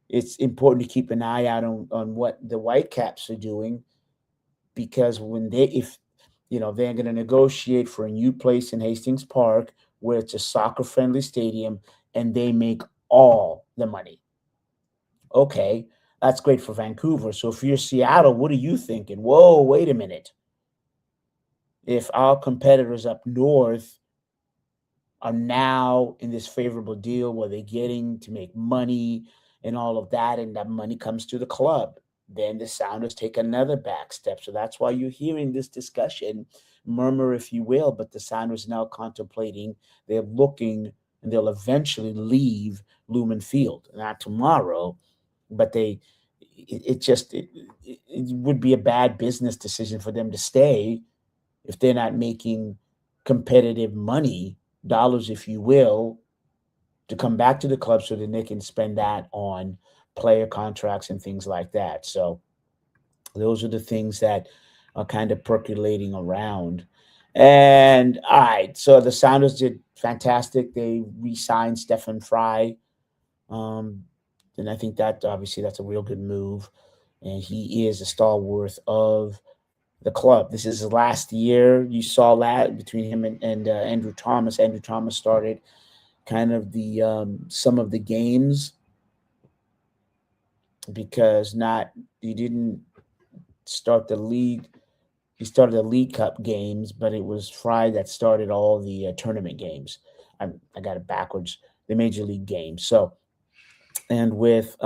it's important to keep an eye out on what the Whitecaps are doing, because if they're going to negotiate for a new place in Hastings Park where it's a soccer friendly stadium and they make all the money. Okay, that's great for Vancouver. So if you're Seattle, what are you thinking? Whoa, wait a minute. If our competitors up north are now in this favorable deal where they're getting to make money and all of that, and that money comes to the club, then the Sounders take another back step. So that's why you're hearing this discussion, murmur, if you will, but the Sounders now contemplating, they're looking, and they'll eventually leave Lumen Field. Not tomorrow, but it would be a bad business decision for them to stay if they're not making competitive money, dollars, if you will, to come back to the club so that they can spend that on player contracts and things like that. So those are the things that are kind of percolating around. And all right, so the Sounders did fantastic. They re-signed Stefan Frei. And I think that obviously that's a real good move. And he is a stalwart of the club. This is his last year. You saw that between him and Andrew Thomas. Andrew Thomas started kind of the some of the games because he didn't start the league. He started the League Cup games, but it was Fry that started all the tournament games. I got it backwards. The Major League games. So, and with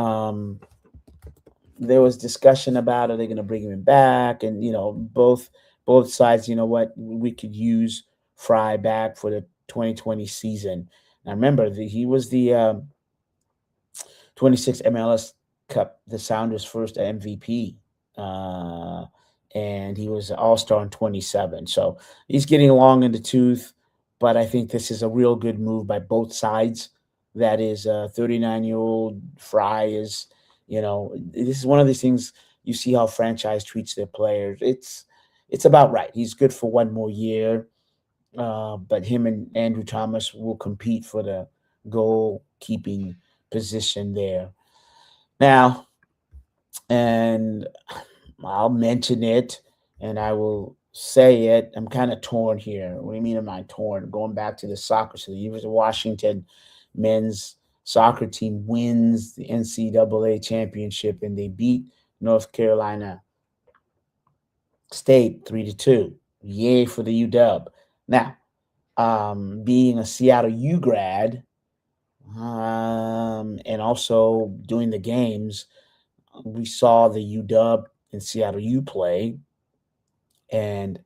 there was discussion about, are they going to bring him back? And both sides, what, we could use Fry back for the 2020 season. Now remember, he was the 26 MLS Cup, the Sounders' first MVP, and he was an All-Star in 27. So he's getting long in the tooth, but I think this is a real good move by both sides. That is, 39-year-old Fry is. This is one of these things, you see how franchise treats their players. It's about right. He's good for one more year, but him and Andrew Thomas will compete for the goal keeping position there. Now, and I'll mention it and I will say it. I'm kind of torn here. What do you mean am I torn? Going back to the soccer, so the University of Washington men's soccer team wins the NCAA championship and they beat North Carolina State 3-2. Yay for the UW. Now, being a Seattle U grad, and also doing the games, we saw the UW and Seattle U play, and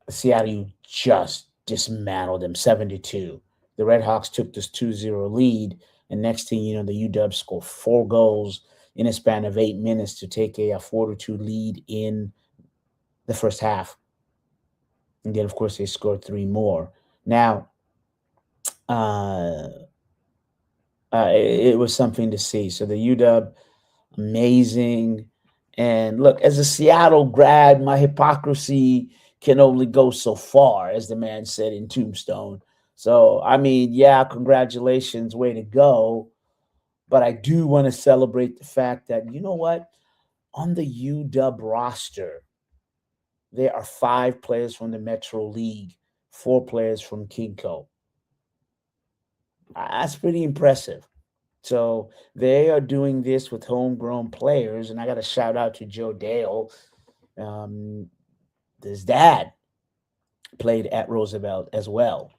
Seattle U just dismantled them 7-2. The Red Hawks took this 2-0 lead, and next thing you know, the UW scored 4 goals in a span of 8 minutes to take a 4-2 lead in the first half. And then, of course, they scored 3 more. Now, it was something to see. So the UW, amazing. And look, as a Seattle grad, my hypocrisy can only go so far, as the man said in Tombstone. So, I mean, yeah, congratulations, way to go. But I do want to celebrate the fact that, you know what? On the UW roster, there are 5 players from the Metro League, 4 players from KingCo. That's pretty impressive. So they are doing this with homegrown players, and I got to shout out to Joe Dale. His dad played at Roosevelt as well,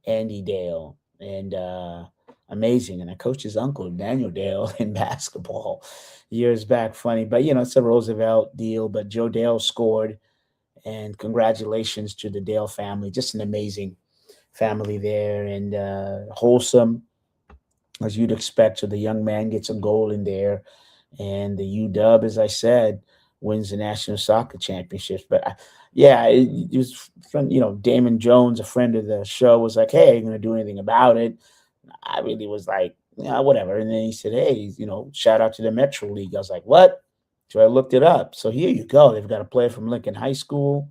Andy Dale, and amazing. And I coached his uncle, Daniel Dale, in basketball years back. Funny, but it's a Roosevelt deal. But Joe Dale scored, and congratulations to the Dale family. Just an amazing family there, and wholesome, as you'd expect. So the young man gets a goal in there, and the UW, as I said, wins the National Soccer Championships. But it was from, Damon Jones, a friend of the show, was like, "Hey, are you going to do anything about it?" I really was like, "Yeah, whatever." And then he said, "Hey, shout out to the Metro League." I was like, "What?" So I looked it up. So here you go. They've got a player from Lincoln High School.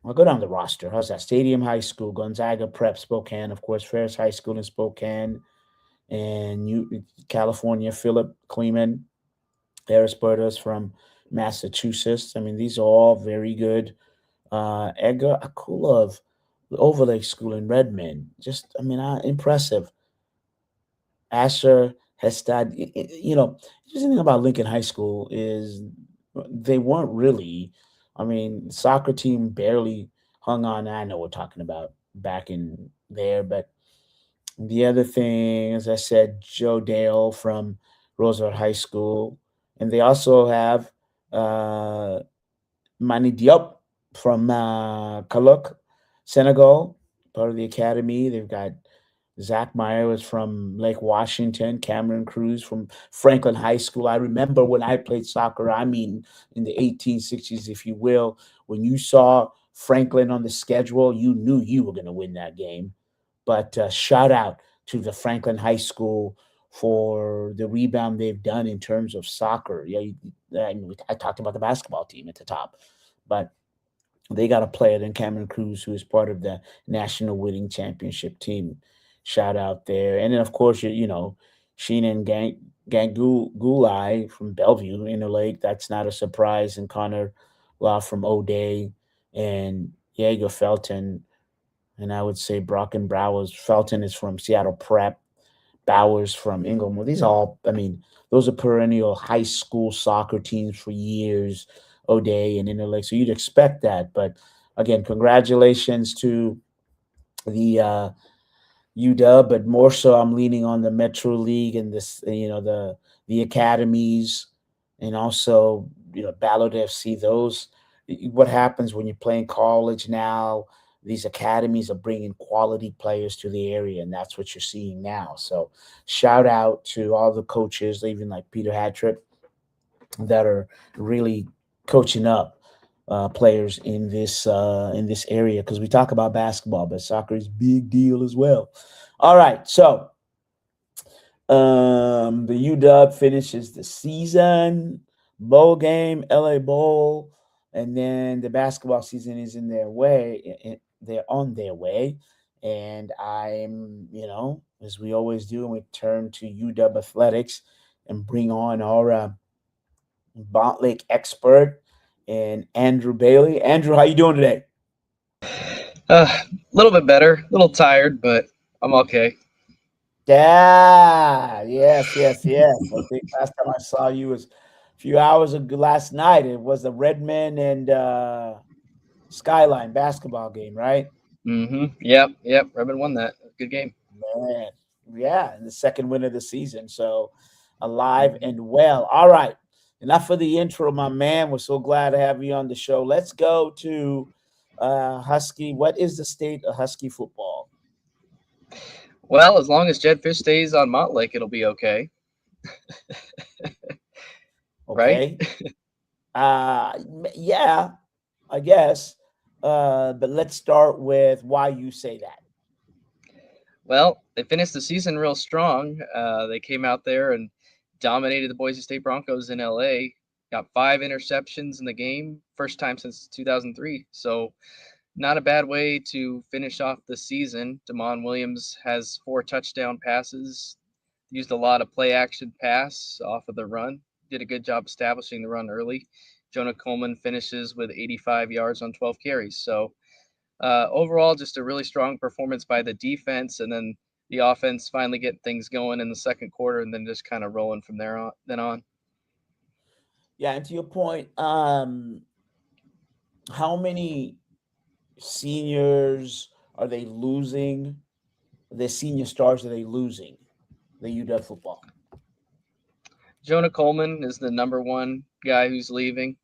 I'll go down the roster. How's that? Stadium High School, Gonzaga Prep, Spokane, of course, Ferris High School in Spokane, and California, Philip Kleeman, Harrisburgers from Massachusetts. I mean, these are all very good. Edgar Akulov, the Overlake School in Redmond. Just, impressive. Asher Hestad. The thing about Lincoln High School is they weren't really, soccer team barely hung on. I know we're talking about back in there, but the other thing, as I said, Joe Dale from Roosevelt High School, and they also have Mani Diop from Kaluk, Senegal, part of the academy. They've got Zach Meyer was from Lake Washington, Cameron Cruz from Franklin High School. I remember when I played soccer, in the 1860s, if you will, when you saw Franklin on the schedule, you knew you were going to win that game. But shout out to the Franklin High School for the rebound they've done in terms of soccer. I talked about the basketball team at the top, but they got a player in Cameron Cruz who is part of the national winning championship team. Shout out there. And then, of course, Sheenan Gangulai from Bellevue in the Lake. That's not a surprise. And Connor Law from O'Day and Jaeger Felton. And I would say Brock and Bowers. Felton is from Seattle Prep. Bowers from Inglewood. These are all, those are perennial high school soccer teams for years. O'Day and Interlake. So you'd expect that. But again, congratulations to the UW, but more so I'm leaning on the Metro League and this, the academies, and also, Ballard FC. Those, what happens when you're playing college now, these academies are bringing quality players to the area, and that's what you're seeing now. So shout out to all the coaches, even like Peter Hattrip, that are really coaching up players in this area, because we talk about basketball, but soccer is a big deal as well. All right, so the UW finishes the season, bowl game, LA Bowl, and then the basketball season is in their way. They're on their way, And as we always do, we turn to UW Athletics and bring on our Bontlake expert and Andrew Bailey. Andrew, how you doing today? A little bit better, a little tired, but I'm okay. Yeah, yes. I think last time I saw you was a few hours ago last night. It was the Redmen and Skyline basketball game, right? Yep. Redmond won that. Good game. Man, yeah, and the second win of the season. So alive and well. All right. Enough of the intro, my man. We're so glad to have you on the show. Let's go to Husky. What is the state of Husky football? Well, as long as Jed Fish stays on Montlake, it'll be okay. Okay. Yeah, I guess. But let's start with why you say that. Well, they finished the season real strong. They came out there and dominated the Boise State Broncos in LA. Got 5 interceptions in the game, first time since 2003. So not a bad way to finish off the season. Damon Williams has 4 touchdown passes, used a lot of play action pass off of the run, did a good job establishing the run early. Jonah Coleman finishes with 85 yards on 12 carries. So overall, just a really strong performance by the defense, and then the offense finally getting things going in the second quarter, and then just kind of rolling from there on. Yeah, and to your point, how many seniors are they losing? The senior stars are they losing? The UW football. Jonah Coleman is the number 1 guy who's leaving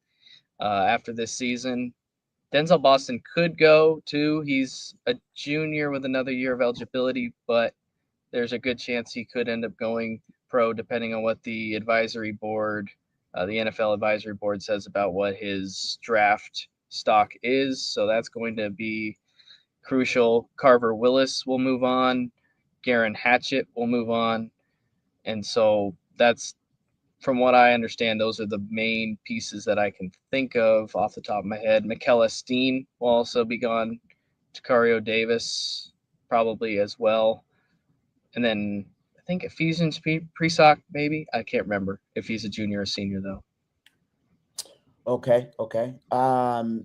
after this season. Denzel Boston could go too. He's a junior with another year of eligibility, but there's a good chance he could end up going pro depending on what the advisory board, the NFL advisory board says about what his draft stock is. So that's going to be crucial. Carver Willis will move on. Garen Hatchett will move on. And so that's, from what I understand, those are the main pieces that I can think of off the top of my head. Michaela Steen will also be gone. Tacario Davis probably as well. And then I think Ephesians Presock, maybe. I can't remember if he's a junior or senior, though. Okay.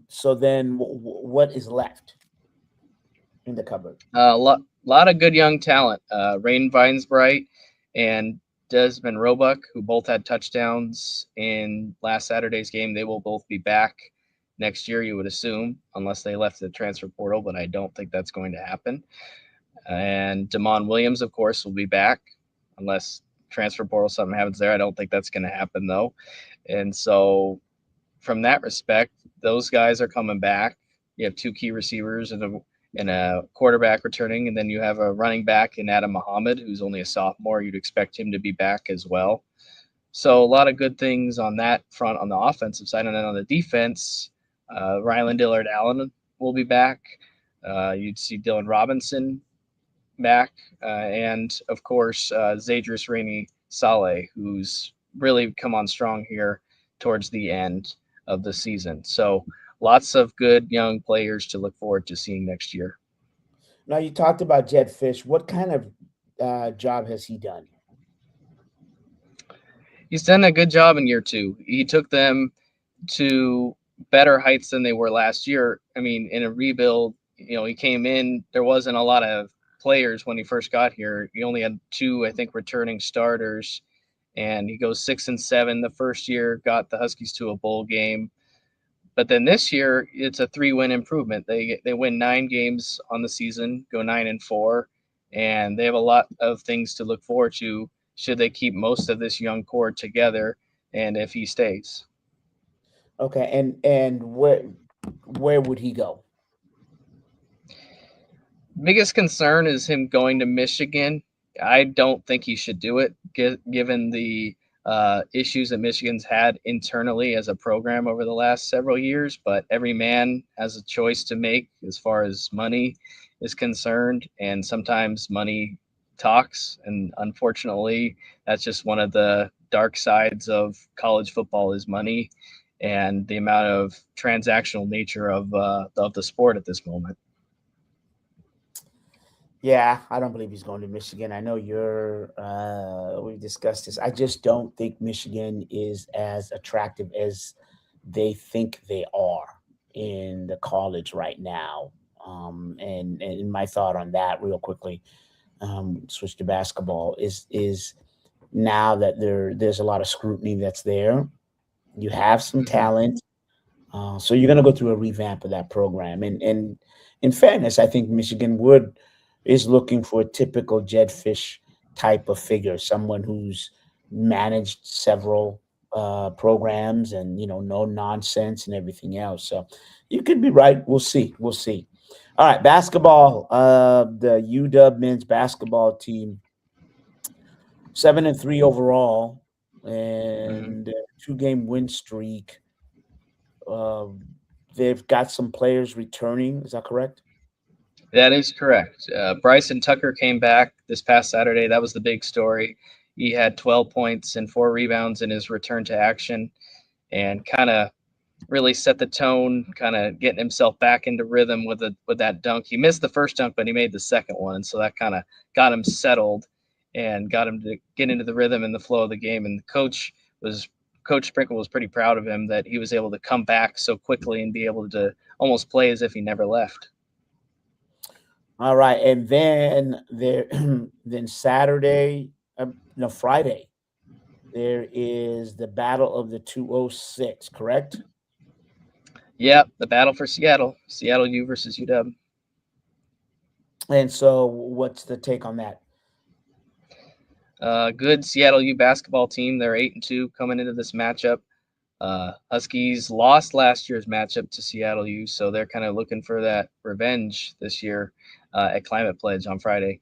So then what is left in the cupboard? A lot of good young talent. Rain Vinesbright and Desmond Roebuck, who both had touchdowns in last Saturday's game. They will both be back next year, you would assume, unless they left the transfer portal, but I don't think that's going to happen. And Damon Williams, of course, will be back unless transfer portal something happens there. I don't think that's going to happen, though. And so from that respect, those guys are coming back. You have 2 key receivers and a quarterback returning, and then you have a running back in Adam Muhammad, who's only a sophomore. You'd expect him to be back as well. So a lot of good things on that front on the offensive side. And then on the defense, Rylan Dillard Allen will be back. You'd see Dylan Robinson back. And, of course, Zadris Rainey Saleh, who's really come on strong here towards the end of the season. So lots of good young players to look forward to seeing next year. Now, you talked about Jed Fish. What kind of job has he done? He's done a good job in year 2. He took them to better heights than they were last year. I mean, in a rebuild, he came in, there wasn't a lot of players when he first got here. He only had 2, I think, returning starters, and he goes 6-7 the first year, got the Huskies to a bowl game. But then this year, it's a 3-win improvement. They win 9 games on the season, go 9-4, and they have a lot of things to look forward to should they keep most of this young core together and if he stays. Okay, and where would he go? Biggest concern is him going to Michigan. I don't think he should do it, given the issues that Michigan's had internally as a program over the last several years. But every man has a choice to make as far as money is concerned, and sometimes money talks. And unfortunately, that's just one of the dark sides of college football is money and the amount of transactional nature of the sport at this moment. Yeah, I don't believe he's going to Michigan. I know we discussed this. I just don't think Michigan is as attractive as they think they are in the college right now. And my thought on that real quickly, switch to basketball is now that there's a lot of scrutiny that's there. You have some talent, so you're going to go through a revamp of that program. And in fairness, I think Michigan is looking for a typical Jed Fish type of figure, someone who's managed several programs and no nonsense and everything else. So you could be right. We'll see. We'll see. All right, basketball. The UW men's basketball team, 7-3 overall, and 2-game win streak. They've got some players returning. Is that correct? That is correct. Bryson Tucker came back this past Saturday. That was the big story. He had 12 points and 4 rebounds in his return to action and kind of really set the tone, kind of getting himself back into rhythm with that dunk. He missed the first dunk, but he made the second one. So that kind of got him settled and got him to get into the rhythm and the flow of the game. And Coach Sprinkle was pretty proud of him that he was able to come back so quickly and be able to almost play as if he never left. All right, and then then Friday, there is the Battle of the 206, correct? Yeah, the battle for Seattle U versus UW. And so, what's the take on that? Good Seattle U basketball team. They're 8-2 coming into this matchup. Huskies lost last year's matchup to Seattle U, so they're kind of looking for that revenge this year at Climate Pledge on Friday.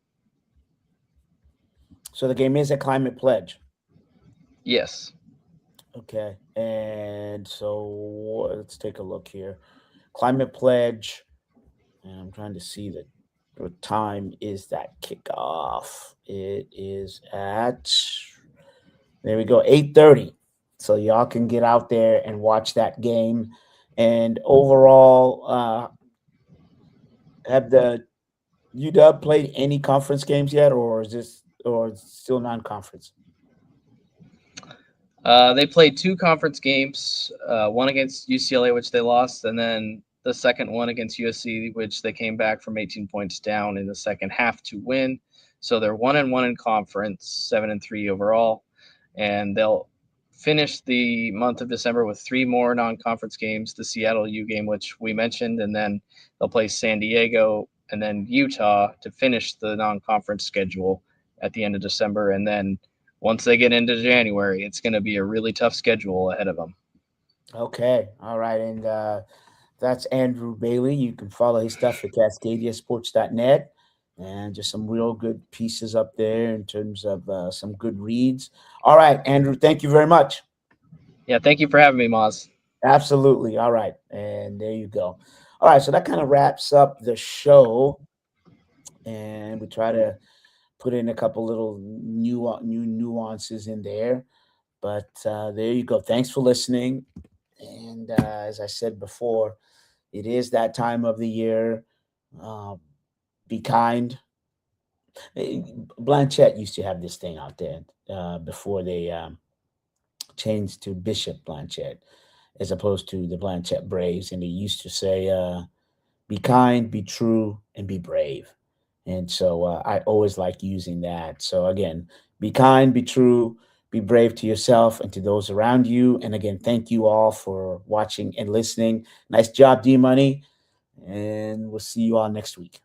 So the game is at Climate Pledge? Yes. Okay, and so let's take a look here. Climate Pledge, and I'm trying to see what time is that kickoff. It is at, there we go, 8:30. So y'all can get out there and watch that game. And overall, have the UW played any conference games yet, or still non-conference? They played 2 conference games, one against UCLA, which they lost, and then the second one against USC, which they came back from 18 points down in the second half to win. So they're 1-1 in conference, 7-3 overall, and they'll finish the month of December with 3 more non-conference games, the Seattle U game, which we mentioned, and then they'll play San Diego and then Utah to finish the non-conference schedule at the end of December. And then once they get into January, it's going to be a really tough schedule ahead of them. Okay. All right. And that's Andrew Bailey. You can follow his stuff at CascadiaSports.net, and just some real good pieces up there in terms of some good reads. All right, Andrew, thank you very much. Yeah, thank you for having me, Maz. Absolutely. All right. And there you go. All right. So that kind of wraps up the show. And we try to put in a couple little new nuances in there. But there you go. Thanks for listening. And as I said before, it is that time of the year. Be kind. Blanchette used to have this thing out there before they changed to Bishop Blanchette as opposed to the Blanchette Braves. And he used to say, be kind, be true, and be brave. And so I always like using that. So again, be kind, be true, be brave to yourself and to those around you. And again, thank you all for watching and listening. Nice job, D-Money. And we'll see you all next week.